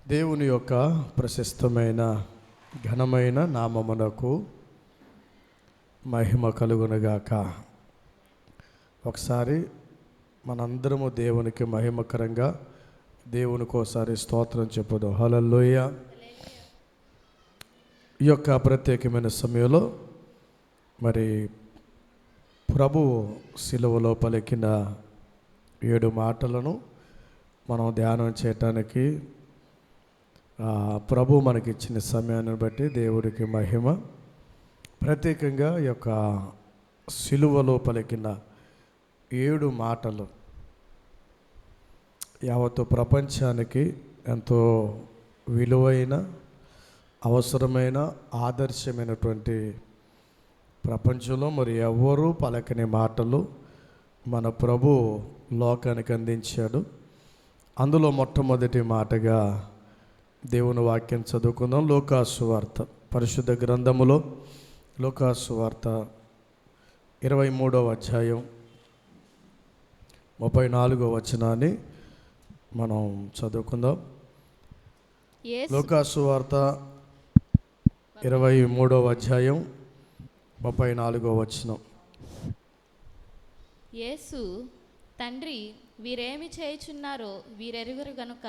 దేవుని యొక్క ప్రశస్తమైన ఘనమైన నామమునకు మహిమ కలుగునుగాక. ఒకసారి మనందరము దేవునికి మహిమకరంగా దేవునికి ఒకసారి స్తోత్రం చెప్పుదాం. హల్లెలూయా. ఈ యొక్క ప్రత్యేకమైన సమయంలో మరి ప్రభువు శిలువలో పలికిన 7 మాటలను మనం ధ్యానం చేయటానికి ప్రభు మనకిచ్చిన సమయాన్ని బట్టి దేవుడికి మహిమ. ప్రత్యేకంగా ఈ యొక్క శిలువలో పలికిన 7 మాటలు యావత్తు ప్రపంచానికి ఎంతో విలువైన, అవసరమైన, ఆదర్శమైనటువంటి, ప్రపంచంలో మరి ఎవ్వరూ పలకని మాటలు మన ప్రభు లోకానికి అందించాడు. అందులో మొట్టమొదటి మాటగా దేవుని వాక్యం చదువుకుందాం. లూకాసు వార్త, పరిశుద్ధ గ్రంథములో లూకాసు వార్త 23వ అధ్యాయం 34వ వచనాన్ని మనం చదువుకుందాం. లూకాసు వార్త 23వ అధ్యాయం 34వ వచనం. యేసు, తండ్రి, వీరేమి చేయుచున్నారో వీరెరుగురు గనుక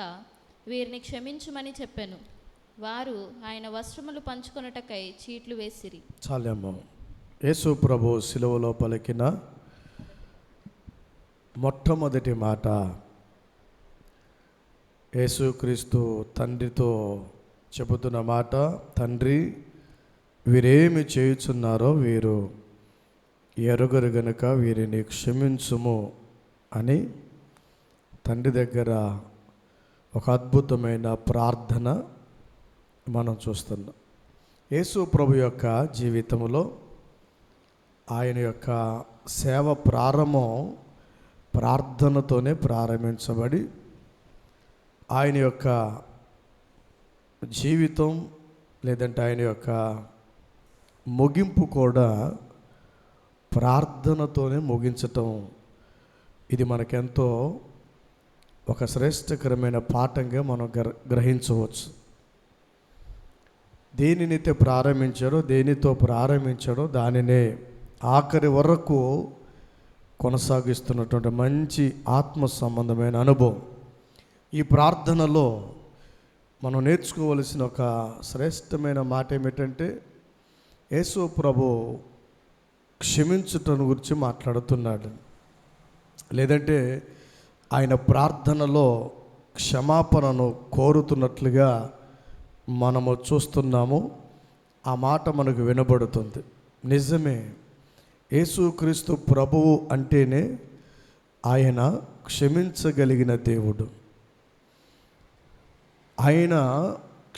వీరిని క్షమించుమని చెప్పెను. వారు ఆయన వస్త్రములు పంచుకొనుటకై చీట్లు వేసిరి. చాలేమో. యేసు ప్రభు శిలువలో పలికిన మొట్టమొదటి మాట, యేసుక్రీస్తు తండ్రితో చెబుతున్న మాట, తండ్రి, వీరేమి చేయుచున్నారో వీరు ఎరుగరు గనుక వీరిని క్షమించుము అని తండ్రి దగ్గర ఒక అద్భుతమైన ప్రార్థన మనం చూస్తున్నాం. యేసు ప్రభు యొక్క జీవితంలో ఆయన యొక్క సేవ ప్రారంభం ప్రార్థనతోనే ప్రారంభించబడి ఆయన యొక్క జీవితం లేదంటే ఆయన యొక్క ముగింపు కూడా ప్రార్థనతోనే ముగించటం, ఇది మనకెంతో ఒక శ్రేష్టకరమైన పాఠంగా మనం గ్రహించవచ్చు. దేనినైతే ప్రారంభించాడో, దేనితో ప్రారంభించాడో దానినే ఆఖరి వరకు కొనసాగిస్తున్నటువంటి మంచి ఆత్మ సంబంధమైన అనుభవం. ఈ ప్రార్థనలో మనం నేర్చుకోవలసిన ఒక శ్రేష్టమైన మాట ఏమిటంటే, యేసు ప్రభు క్షమించుటను గురించి మాట్లాడుతున్నాడు. లేదంటే ఆయన ప్రార్థనలో క్షమాపణను కోరుతున్నట్లుగా మనము చూస్తున్నాము. ఆ మాట మనకు వినబడుతుంది. నిజమే, యేసుక్రీస్తు ప్రభువు అంటేనే ఆయన క్షమించగలిగిన దేవుడు. ఆయన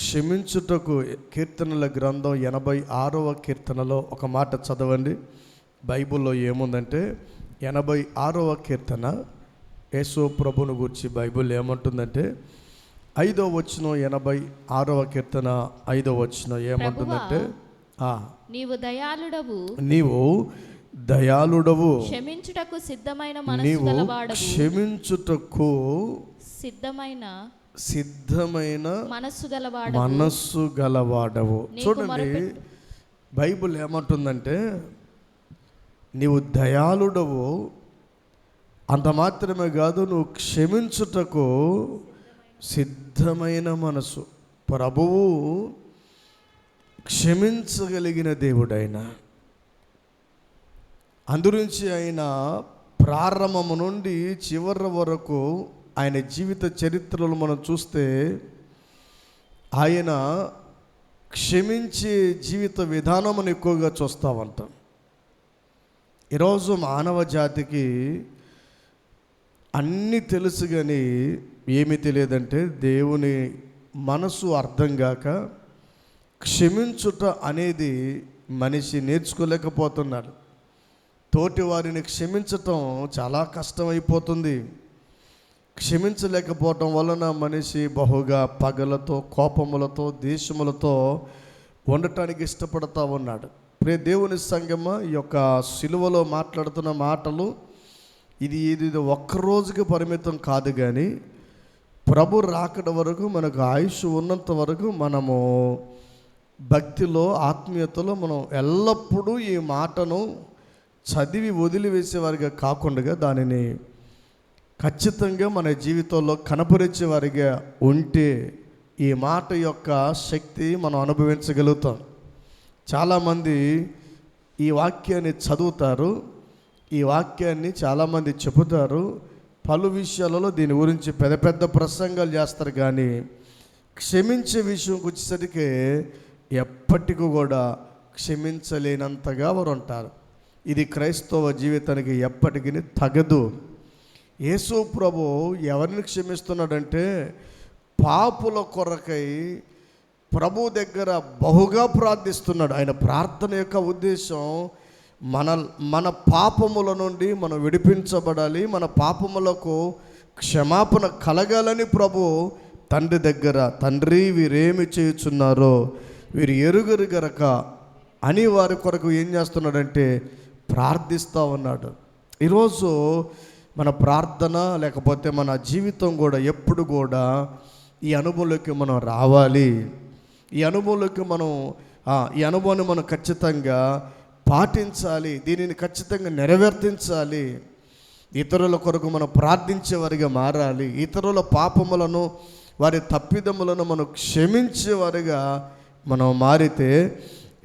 క్షమించుటకు కీర్తనల గ్రంథం 86వ కీర్తనలో ఒక మాట చదవండి. బైబిల్లో ఏముందంటే 86వ కీర్తన, యేసు ప్రభువును గురించి బైబిల్ ఏమంటుందంటే 5వ వచనం, 86వ కీర్తన 5వ వచనం ఏమంటుందంటే, నీవు దయాళుడవు, నీవు దయాళుడవు, క్షమించుటకు సిద్ధమైన మనస్సు గలవాడవు, క్షమించుటకు సిద్ధమైన మనస్సు గలవాడవు. చూడండి, బైబిల్ ఏమంటుందంటే నీవు దయాళుడవు, అంత మాత్రమే కాదు, నువ్వు క్షమించుటకు సిద్ధమైన మనసు. ప్రభువు క్షమించగలిగిన దేవుడైన, అందురించి ఆయన ప్రారంభము నుండి చివరి వరకు ఆయన జీవిత చరిత్రలో మనం చూస్తే ఆయన క్షమించే జీవిత విధానమును ఎక్కువగా చూస్తామంటాం. ఈరోజు మానవ జాతికి అన్నీ తెలుసు కానీ ఏమీ తెలియదంటే, దేవుని మనసు అర్థం కాక క్షమించుట అనేది మనిషి నేర్చుకోలేకపోతున్నాడు. తోటి వారిని క్షమించటం చాలా కష్టమైపోతుంది. క్షమించలేకపోవటం వలన మనిషి బహుగా పగలతో, కోపములతో, దేశములతో ఉండటానికి ఇష్టపడతా ఉన్నాడు. ప్రియ దేవుని సంగమా, ఈ యొక్క సిలువలో మాట్లాడుతున్న మాటలు ఇది ఒక్కరోజుకి పరిమితం కాదు, కానీ ప్రభు రాకడ వరకు మనకు ఆయుష్ ఉన్నంత వరకు మనము భక్తిలో, ఆత్మీయతలో మనం ఎల్లప్పుడూ ఈ మాటను చదివి వదిలివేసేవారిగా కాకుండా దానిని ఖచ్చితంగా మన జీవితంలో కనపరిచేవారిగా ఉంటే ఈ మాట యొక్క శక్తి మనం అనుభవించగలుగుతాం. చాలామంది ఈ వాక్యాన్ని చదువుతారు, ఈ వాక్యాన్ని చాలామంది చెబుతారు, పలు విషయాలలో దీని గురించి పెద్ద పెద్ద ప్రసంగాలు చేస్తారు, కానీ క్షమించే విషయంకి వచ్చేసరికి ఎప్పటికీ కూడా క్షమించలేనంతగా వారు ఉంటారు. ఇది క్రైస్తవ జీవితానికి ఎప్పటికీ తగదు. యేసు ప్రభు ఎవరిని క్షమిస్తున్నాడంటే పాపుల కొరకై ప్రభు దగ్గర బహుగా ప్రార్థిస్తున్నాడు. ఆయన ప్రార్థన యొక్క ఉద్దేశం మన పాపముల నుండి మనం విడిపించబడాలి, మన పాపములకు క్షమాపణ కలగాలని ప్రభు తండ్రి దగ్గర, తండ్రి వీరేమి చేయుచున్నారో వీరు ఎరుగరు గనక అని వారి కొరకు ఏం చేస్తున్నాడంటే ప్రార్థిస్తూ ఉన్నాడు. ఈరోజు మన ప్రార్థన లేకపోతే మన జీవితం కూడా ఎప్పుడు కూడా ఈ అనుభవంలోకి మనం రావాలి. ఈ అనుభవంలోకి ఈ అనుభవాన్ని మనం ఖచ్చితంగా పాటించాలి, దీనిని ఖచ్చితంగా నెరవేర్తించాలి. ఇతరుల కొరకు మనం ప్రార్థించేవారిగా మారాలి. ఇతరుల పాపములను, వారి తప్పిదములను మనం క్షమించేవారిగా మనం మారితే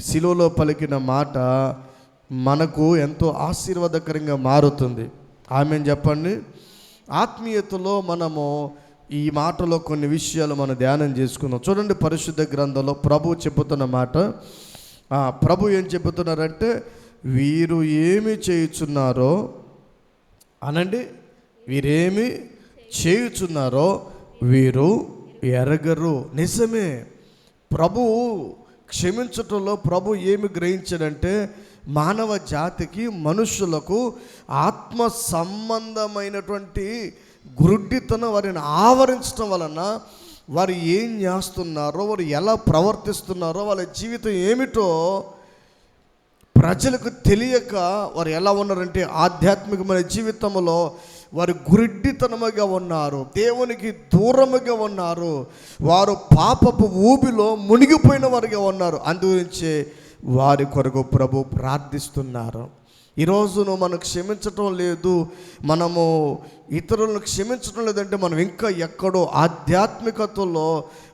శిలువలో పలికిన మాట మనకు ఎంతో ఆశీర్వాదకరంగా మారుతుంది. ఆమేన్ చెప్పండి. ఆత్మీయతలో మనము ఈ మాటలో కొన్ని విషయాలు మనం ధ్యానం చేసుకుందాం. చూడండి, పరిశుద్ధ గ్రంథంలో ప్రభు చెబుతున్న మాట. ప్రభు ఏం చెబుతున్నారంటే, వీరు ఏమి చేయుచున్నారో అనండి, వీరేమి చేయుచున్నారో వీరు ఎరగరు. నిజమే, ప్రభు క్షమించటంలో ప్రభు ఏమి గ్రహించాడంటే, మానవ జాతికి, మనుషులకు ఆత్మ సంబంధమైనటువంటి గురుడ్డితనం వారిని ఆవరించడం వలన వారు ఏం చేస్తున్నారో, వారు ఎలా ప్రవర్తిస్తున్నారో, వాళ్ళ జీవితం ఏమిటో ప్రజలకు తెలియక వారు ఎలా ఉన్నారంటే ఆధ్యాత్మికమైన జీవితంలో వారు గురిడ్డితనముగా ఉన్నారు, దేవునికి దూరముగా ఉన్నారు, వారు పాపపు ఊబిలో మునిగిపోయిన వారిగా ఉన్నారు. అందుగురించి వారి కొరకు ప్రభు ప్రార్థిస్తున్నారు. ఈరోజు మనం క్షమించటం లేదు, మనము ఇతరులను క్షమించడం లేదంటే మనం ఇంకా ఎక్కడో ఆధ్యాత్మికతలో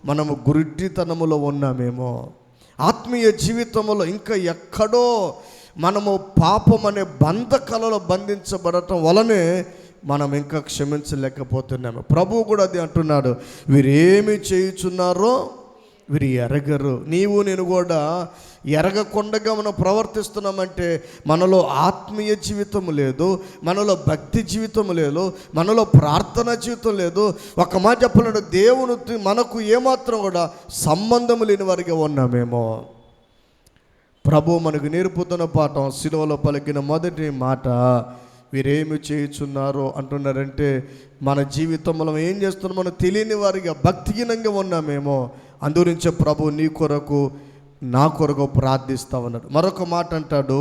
మనము గురిడ్డితనములో ఉన్నామేమో, ఆత్మీయ జీవితంలో ఇంకా ఎక్కడో మనము పాపం అనే బంధకాలలో బంధించబడటం వలనే మనం ఇంకా క్షమించలేకపోతున్నాము. ప్రభువు కూడా అది అంటున్నాడు, వీరేమి చేయుచున్నారో వీరు ఎరగరు. నీవు నేను కూడా ఎరగకుండగా మనం ప్రవర్తిస్తున్నామంటే మనలో ఆత్మీయ జీవితం లేదు, మనలో భక్తి జీవితం లేదు, మనలో ప్రార్థన జీవితం లేదు. ఒక మాట చెప్పాలంటే దేవుని మనకు ఏమాత్రం కూడా సంబంధం లేని వారిగా ఉన్నామేమో. ప్రభు మనకు నేర్పుతున్న పాఠం, శిలువలో పలికిన మొదటి మాట, వీరేమి చేయుచున్నారో అంటున్నారంటే మన జీవితంలో ఏం చేస్తున్నాం మనం తెలియని వారిగా భక్తిహీనంగా ఉన్నామేమో. అందుగురించే ప్రభు నీ కొరకు నా కొరకు ప్రార్థిస్తా ఉన్నాడు. మరొక మాట అంటాడు,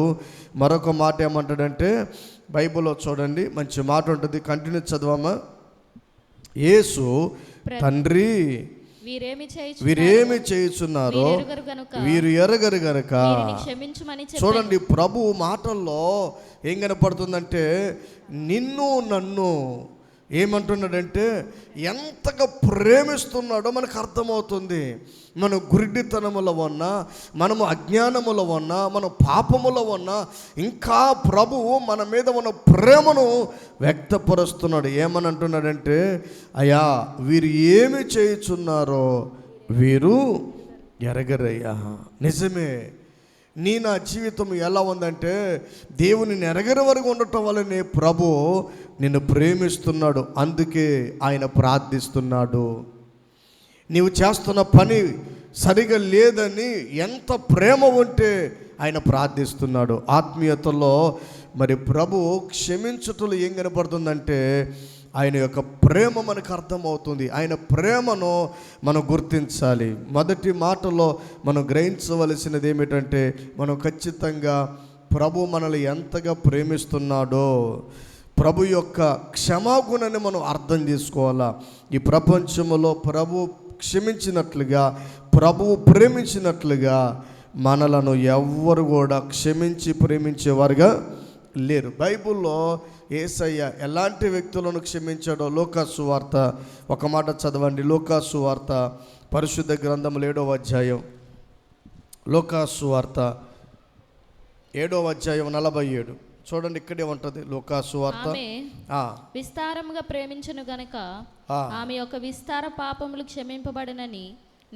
మరొక మాట ఏమంటాడంటే బైబిల్లో చూడండి, మంచి మాట ఉంటుంది, కంటిన్యూ చదవమా. యేసు తండ్రి వీరేమి చేయుచున్నారో వీరు ఎరగరు గనుక చూడండి. ప్రభు మాటల్లో ఏం కనపడుతుందంటే నిన్ను నన్ను ఏమంటున్నాడంటే ఎంతగా ప్రేమిస్తున్నాడో మనకు అర్థమవుతుంది. మనం గురిడితనముల ఉన్నా, మనము అజ్ఞానముల ఉన్నా, మనం పాపముల ఉన్నా, ఇంకా ప్రభువు మన మీద ఉన్న ప్రేమను వ్యక్తపరుస్తున్నాడు. ఏమని అంటున్నాడంటే, అయ్యా వీరు ఏమి చేయుచున్నారో వీరు ఎరగరయ్యా. నిజమే, నా జీవితం ఎలా ఉందంటే దేవుని ఎరగని వరకు ఉండటం వల్లనే ప్రభు నిన్ను ప్రేమిస్తున్నాడు. అందుకే ఆయన ప్రార్థిస్తున్నాడు. నీవు చేస్తున్న పని సరిగా లేదని ఎంత ప్రేమ ఉంటే ఆయన ప్రార్థిస్తున్నాడు. ఆత్మీయతలో మరి ప్రభు క్షమించుటలో ఏం కనపడుతుందంటే ఆయన యొక్క ప్రేమ మనకు అర్థమవుతుంది. ఆయన ప్రేమను మనం గుర్తించాలి. మొదటి మాటలో మనం గ్రహించవలసినది ఏమిటంటే మనం ఖచ్చితంగా ప్రభు మనల్ని ఎంతగా ప్రేమిస్తున్నాడో, ప్రభు యొక్క క్షమాగుణాన్ని మనం అర్థం చేసుకోవాలా. ఈ ప్రపంచంలో ప్రభు క్షమించినట్లుగా, ప్రభువు ప్రేమించినట్లుగా మనలను ఎవ్వరు కూడా క్షమించి ప్రేమించేవారుగా లేరు. బైబిల్లో యేసయ్య ఎలాంటి వ్యక్తులను క్షమించాడో లూకా సువార్త ఒక మాట చదవండి. లూకా సువార్త పరిశుద్ధ గ్రంథం 7వ అధ్యాయం, లూకా సువార్త 7వ అధ్యాయం 47 చూడండి. ఇక్కడే ఉంటుంది లూకా సువార్త. విస్తారముగా ప్రేమించును గనుక ఆమె యొక్క విస్తార పాపములు క్షమింపబడినని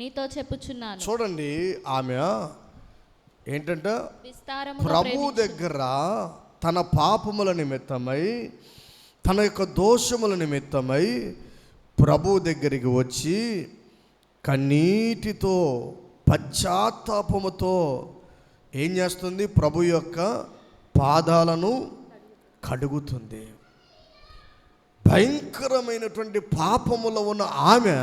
నీతో చెప్పుచున్నాను. చూడండి, ఆమె ఏంటంటే ప్రభు దగ్గర తన పాపముల నిమిత్తమై, తన యొక్క దోషముల నిమిత్తమై ప్రభు దగ్గరికి వచ్చి కన్నీటితో పశ్చాత్తాపముతో ఏం చేస్తుంది? ప్రభు యొక్క పాదాలను కడుగుతుంది. భయంకరమైనటువంటి పాపములో ఉన్న ఆమె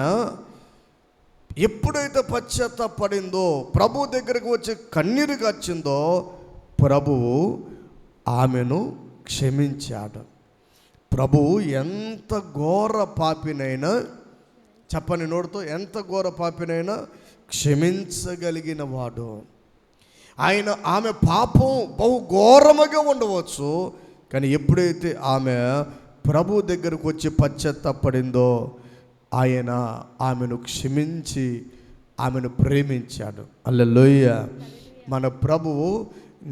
ఎప్పుడైతే పశ్చాత్తాపడిందో, ప్రభు దగ్గరకు వచ్చి కన్నీరు కార్చిందో, ప్రభువు ఆమెను క్షమించాడు. ప్రభువు ఎంత ఘోర పాపినైనా, చెప్పని నోటితో, ఎంత ఘోర పాపినైనా క్షమించగలిగిన వాడు ఆయన. ఆమె పాపం బహు ఘోరముగా ఉండవచ్చు, కానీ ఎప్పుడైతే ఆమె ప్రభు దగ్గరకు వచ్చి పశ్చాత్తాపడిందో ఆయన ఆమెను క్షమించి ఆమెను ప్రేమించాడు. హల్లెలూయా. మన ప్రభువు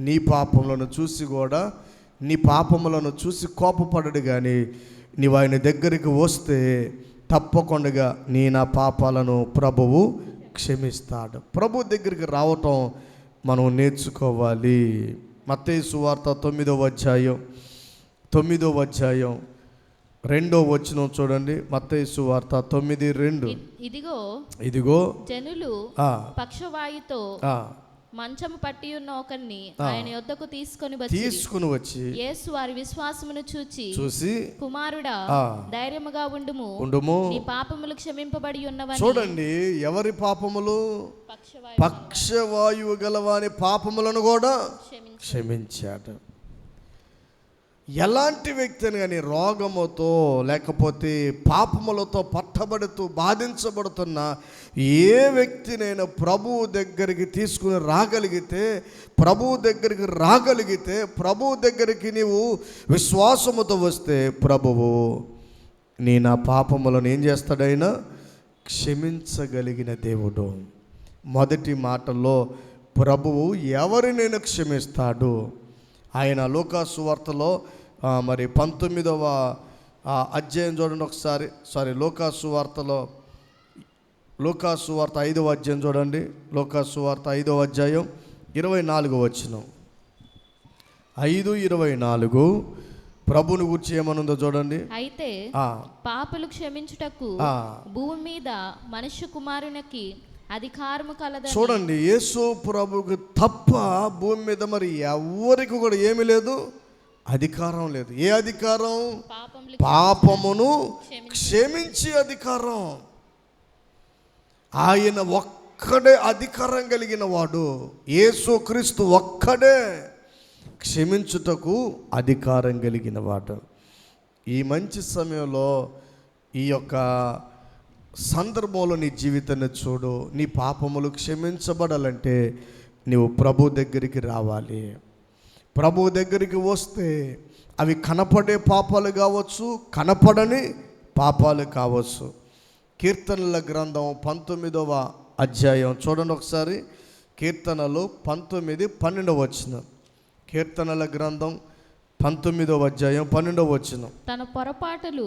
నీ పాపములను చూసి కూడా, నీ పాపములను చూసి కోపపడడు, కానీ నీవు ఆయన దగ్గరికి వస్తే తప్పకుండా నా పాపాలను ప్రభువు క్షమిస్తాడు. ప్రభు దగ్గరికి రావటం మనం నేర్చుకోవాలి. మత్తయి సువార్త 9వ అధ్యాయం 2వ వచనం చూడండి. మత్తయి సువార్త 9:2. ఇదిగో జనులు పక్షవాయుతో మంచము పట్టి ఉన్న ఒకరిని ఆయన యొద్దకు తీసుకొని వచ్చి యేసు వారి విశ్వాసమును చూసి కుమారుడా ధైర్యముగా ఉండుము, నీ పాపములు క్షమింపబడి ఉన్నవని. చూడండి, ఎవరి పాపములు? పక్షవాయువు గలవాని పాపములను కూడా క్షమించాడు. ఎలాంటి వ్యక్తిని కానీ రోగముతో లేకపోతే పాపములతో పట్టబడుతూ బాధించబడుతున్న ఏ వ్యక్తినైనా ప్రభువు దగ్గరికి తీసుకుని రాగలిగితే, ప్రభువు దగ్గరికి నీవు విశ్వాసముతో వస్తే ప్రభువు నా పాపములను ఏం చేస్తాడైనా? క్షమించగలిగిన దేవుడు. మొదటి మాటలో ప్రభువు ఎవరినైనా క్షమిస్తాడు. ఆయన లూకా సువార్తలో మరి 19వ అధ్యాయం చూడండి ఒకసారి. లూకా సువార్త 5వ అధ్యాయం చూడండి. లూకా సువార్త 5వ అధ్యాయం 24వ వచనం. 5:24 ప్రభుని గురించి ఏమనుందో చూడండి. అయితే పాపలు క్షమించుటకు భూమి మీద మనుష్య కుమారునికి అధికారము కలదని. చూడండి, యేసు ప్రభువుకు తప్ప భూమి మీద మరి ఎవరికి కూడా ఏమీ లేదు, అధికారం లేదు. ఏ అధికారం? పాపమును క్షమించే అధికారం. ఆయన ఒక్కడే అధికారం కలిగిన వాడు. యేసుక్రీస్తు ఒక్కడే క్షమించుటకు అధికారం కలిగిన వాడు. ఈ మంచి సమయంలో ఈ యొక్క సందర్భంలో నీ జీవితాన్ని చూడు. నీ పాపములు క్షమించబడాలంటే నీవు ప్రభు దగ్గరికి రావాలి. ప్రభు దగ్గరికి వస్తే అవి కనపడే పాపాలు కావచ్చు, కనపడని పాపాలు కావచ్చు. కీర్తనల గ్రంథం 19వ అధ్యాయం చూడండి ఒకసారి. కీర్తనలు 19:12 వచనం. కీర్తనల గ్రంథం 19వ అధ్యాయం 12వ వచనం. తన పొరపాటులు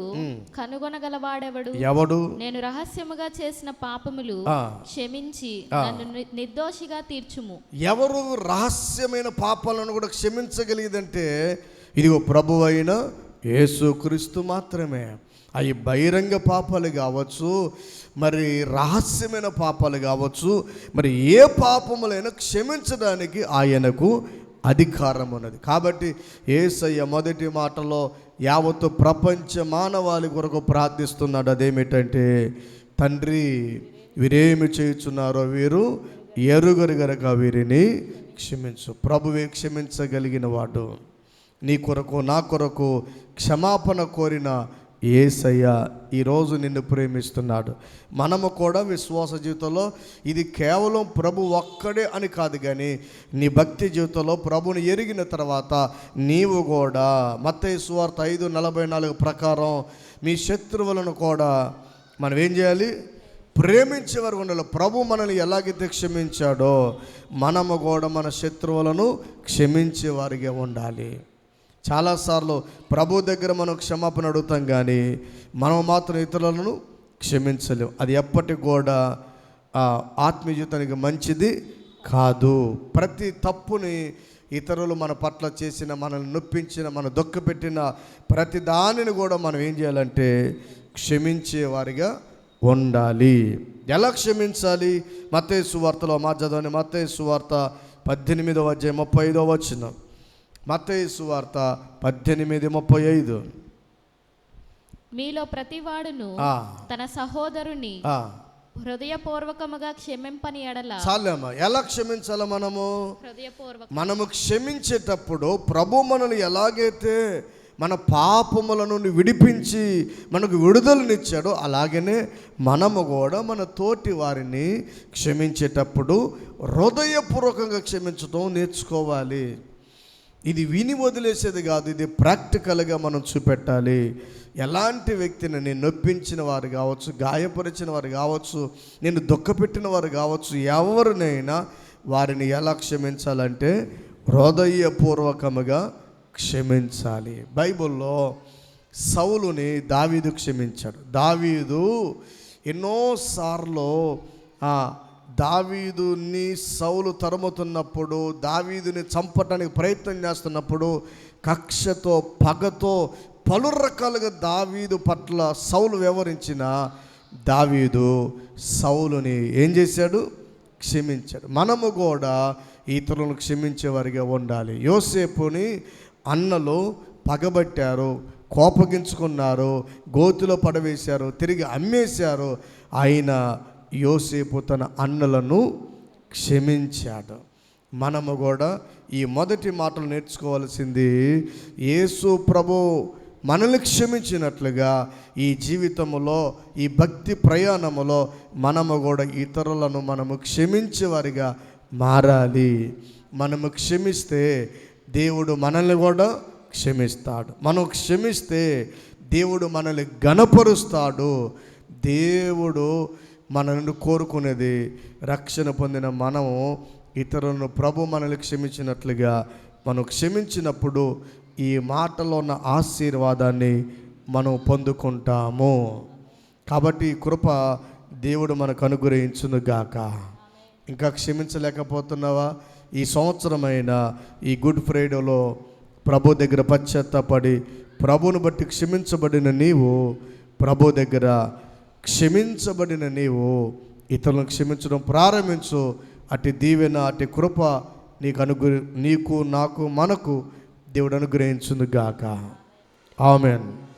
కనుగొనగలవాడెవడు? ఎవడు? నేను రహస్యముగా చేసిన పాపములు క్షమించి నన్ను నిర్దోషిగా తీర్చుము. ఎవరు రహస్యమైన పాపాలను కూడా క్షమించగలిగిదంటే ఇదిగో ప్రభువైన యేసుక్రీస్తు మాత్రమే. అవి బహిరంగ పాపాలు కావచ్చు, మరి రహస్యమైన పాపాలు కావచ్చు, మరి ఏ పాపములైనా క్షమించడానికి ఆయనకు అధికారం ఉన్నది. కాబట్టి యేసయ్య మొదటి మాటలో యావత్తు ప్రపంచ మానవాళి కొరకు ప్రార్థిస్తున్నాడు. అదేమిటంటే, తండ్రి వీరేమి చేయుచున్నారో వీరు ఎరుగరు గనక వీరిని క్షమించు. ప్రభువే క్షమించగలిగిన వాడు. నీ కొరకు నా కొరకు క్షమాపణ కోరిన యేసయ్య ఈరోజు నిన్ను ప్రేమిస్తున్నాడు. మనము కూడా విశ్వాస జీవితంలో ఇది కేవలం ప్రభు ఒక్కడే అని కాదు, కానీ నీ భక్తి జీవితంలో ప్రభుని ఎరిగిన తర్వాత నీవు కూడా మత్తయి సువార్త 5:44 ప్రకారం మీ శత్రువులను కూడా మనం ఏం చేయాలి? ప్రేమించేవారు ఉండాలి. ప్రభు మనల్ని ఎలాగైతే క్షమించాడో మనము కూడా మన శత్రువులను క్షమించేవారిగా ఉండాలి. చాలాసార్లు ప్రభు దగ్గర మనం క్షమాపణ అడుగుతాం, కానీ మనం మాత్రం ఇతరులను క్షమించలేం. అది ఎప్పటికి కూడా ఆత్మీయ జీవితానికి మంచిది కాదు. ప్రతి తప్పుని ఇతరులు మన పట్ల చేసిన, మనల్ని నొప్పించిన, మన దుఃఖపెట్టిన ప్రతి దానిని కూడా మనం ఏం చేయాలంటే క్షమించేవారిగా ఉండాలి. ఎలా క్షమించాలి? మత్తయి సువార్తలో చదవండి. మత్తయి సువార్త 18:35. మత్తయి సువార్త 18:35. మీలో ప్రతివాడును తన సహోదరుని హృదయపూర్వకముగా క్షమింపని ఎడల. చాలమ్మా, ఎలా క్షమించాలి? మనము క్షమించేటప్పుడు ప్రభు మనల్ని ఎలాగైతే మన పాపముల నుండి విడిపించి మనకు విడుదలనిచ్చాడో అలాగనే మనము కూడా మన తోటి వారిని క్షమించేటప్పుడు హృదయపూర్వకంగా క్షమించడం నేర్చుకోవాలి. ఇది విని వదిలేసేది కాదు, ఇది ప్రాక్టికల్గా మనం చూపెట్టాలి. ఎలాంటి వ్యక్తిని నేను నొప్పించిన వారు కావచ్చు, గాయపరిచిన వారు కావచ్చు, నేను దుఃఖపెట్టిన వారు కావచ్చు, ఎవరినైనా వారిని ఎలా క్షమించాలంటే హృదయపూర్వకముగా క్షమించాలి. బైబిల్లో సౌలుని దావీదు క్షమించాడు. దావీదు ఎన్నోసార్లు దావీదుని సౌలు తరుముతున్నప్పుడు, దావీదుని చంపటానికి ప్రయత్నం చేస్తున్నప్పుడు కక్షతో పగతో పలు రకాలుగా దావీదు పట్ల సౌలు వ్యవహరించిన దావీదు సౌలుని ఏం చేశాడు? క్షమించాడు. మనము కూడా ఇతరులను క్షమించేవారిగా ఉండాలి. యోసేపుని అన్నలు పగబట్టారు, కోపగించుకున్నారు, గోతిలో పడవేశారు, తిరిగి అమ్మేశారు. అయినా యోసేపు తన అన్నలను క్షమించాడు. మనము కూడా ఈ మొదటి మాటలు నేర్చుకోవాల్సింది, యేసు ప్రభు మనల్ని క్షమించినట్లుగా ఈ జీవితంలో, ఈ భక్తి ప్రయాణములో మనము కూడా ఇతరులను మనము క్షమించేవారిగా మారాలి. మనము క్షమిస్తే దేవుడు మనల్ని కూడా క్షమిస్తాడు. మనం క్షమిస్తే దేవుడు మనల్ని ఘనపరుస్తాడు. దేవుడు మన నుండి కోరుకునేది రక్షణ పొందిన మనము ఇతరులను ప్రభు మనల్ని క్షమించినట్లుగా మనం క్షమించినప్పుడు ఈ మాటలో ఉన్న ఆశీర్వాదాన్ని మనం పొందుకుంటాము. కాబట్టి ఈ కృప దేవుడు మనకు అనుగ్రహించునుగాక. ఇంకా క్షమించలేకపోతున్నావా? ఈ సంవత్సరమైన ఈ గుడ్ ఫ్రైడేలో ప్రభు దగ్గర పశ్చాత్తాపడి ప్రభువును బట్టి క్షమించబడిన నీవు, ప్రభు దగ్గర క్షమించబడిన నీవు ఇతరులను క్షమించడం ప్రారంభించు. అటు దీవెన, అటు కృప నీకు నాకు మనకు దేవుడు అనుగ్రహించునుగాక. ఆమెన్.